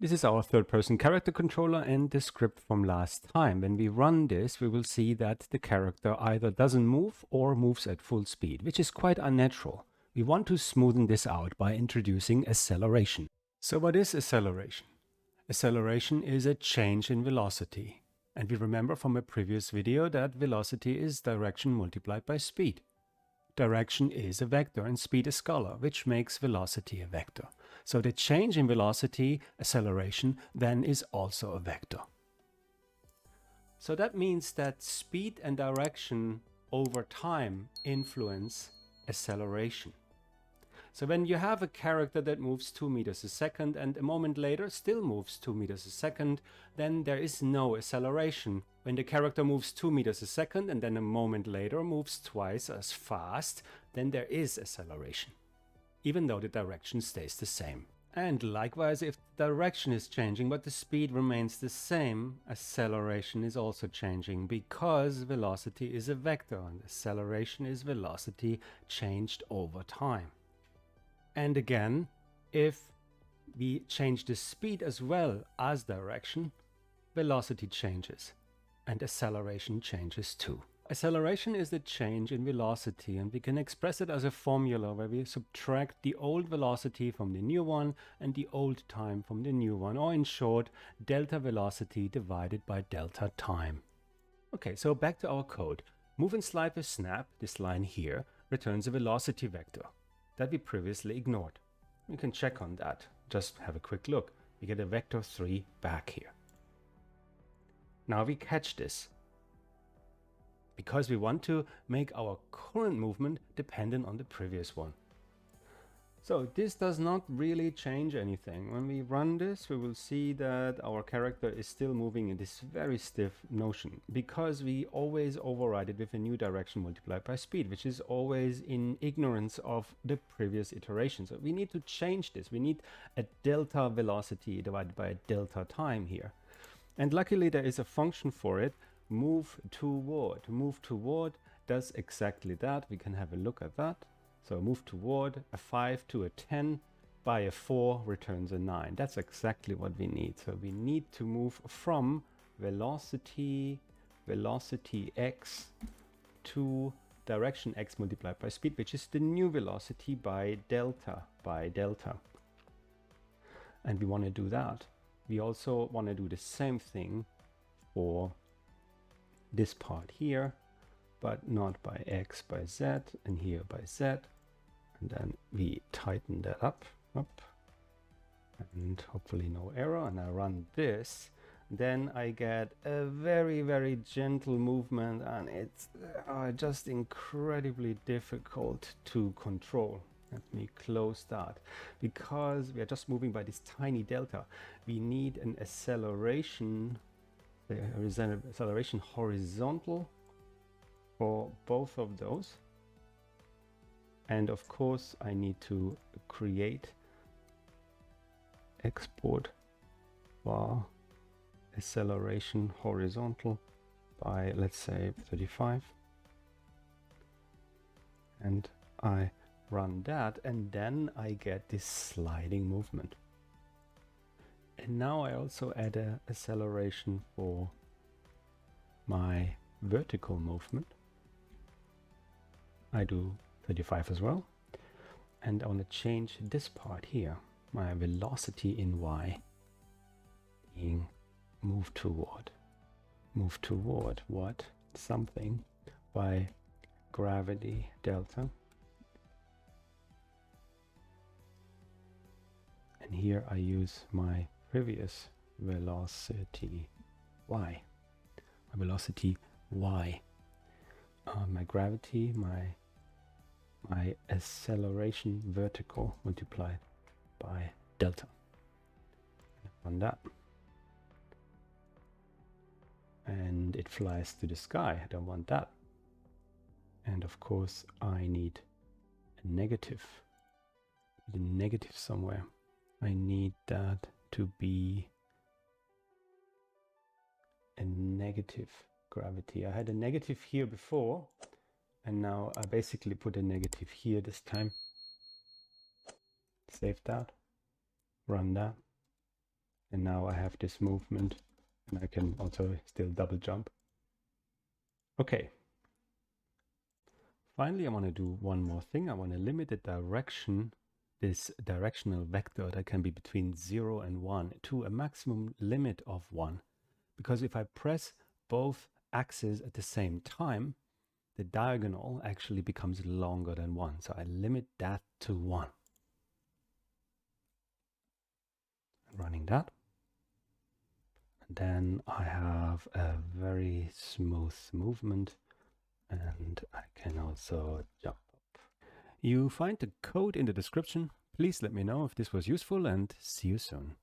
This is our third-person character controller and the script from last time. When we run this, we will see that the character either doesn't move or moves at full speed, which is quite unnatural. We want to smoothen this out by introducing acceleration. So what is acceleration? Acceleration is a change in velocity. And we remember from a previous video that velocity is direction multiplied by speed. Direction is a vector and speed a scalar, which makes velocity a vector. So the change in velocity, acceleration, then is also a vector. So that means that speed and direction over time influence acceleration. So when you have a character that moves 2 meters a second and a moment later still moves 2 meters a second, then there is no acceleration. When the character moves 2 meters a second and then a moment later moves twice as fast, then there is acceleration, even though the direction stays the same. And likewise, if the direction is changing but the speed remains the same, acceleration is also changing because velocity is a vector and acceleration is velocity changed over time. And again, if we change the speed as well as direction, velocity changes and acceleration changes too. Acceleration is the change in velocity, and we can express it as a formula where we subtract the old velocity from the new one and the old time from the new one, or in short, delta velocity divided by delta time. Okay, so back to our code. Move and slide with snap, this line here, returns a velocity vector that we previously ignored. We can check on that. Just have a quick look. We get a vector 3 back here. Now we catch this because we want to make our current movement dependent on the previous one. So this does not really change anything. When we run this, we will see that our character is still moving in this very stiff motion because we always override it with a new direction multiplied by speed, which is always in ignorance of the previous iteration. So we need to change this. We need a delta velocity divided by a delta time here. And luckily there is a function for it, move toward. Move toward does exactly that. We can have a look at that. So move toward, a 5 to a 10 by a 4 returns a 9. That's exactly what we need. So we need to move from velocity x to direction x multiplied by speed, which is the new velocity by delta. And we want to do that. We also want to do the same thing for this part here, but not by x, by z, and here by z. And then we tighten that up, and hopefully no error. And I run this. Then I get a very, very gentle movement, and it's just incredibly difficult to control. Let me close that. Because we are just moving by this tiny delta, we need an acceleration, acceleration horizontal for both of those. And of course I need to create export bar acceleration horizontal by, let's say, 35. And I run that, and then I get this sliding movement. And now I also add an acceleration for my vertical movement. I do 35 as well. And I want to change this part here, my velocity in y being move toward what? Something by gravity delta. And here I use my previous velocity y, my gravity, my acceleration vertical multiplied by delta. On that, and it flies to the sky. I don't want that. And of course I need a negative, the negative somewhere. I need that to be a negative gravity. I had a negative here before, and now I basically put a negative here this time. Save that, run that, And now I have this movement, and I can also still double jump. Okay. Finally, I want to do one more thing. I want to limit the direction, this directional vector that can be between 0 and 1, to a maximum limit of 1. Because if I press both axes at the same time, the diagonal actually becomes longer than 1. So I limit that to 1. Running that. And then I have a very smooth movement, and I can also jump up. You find the code in the description. Please let me know if this was useful, and see you soon.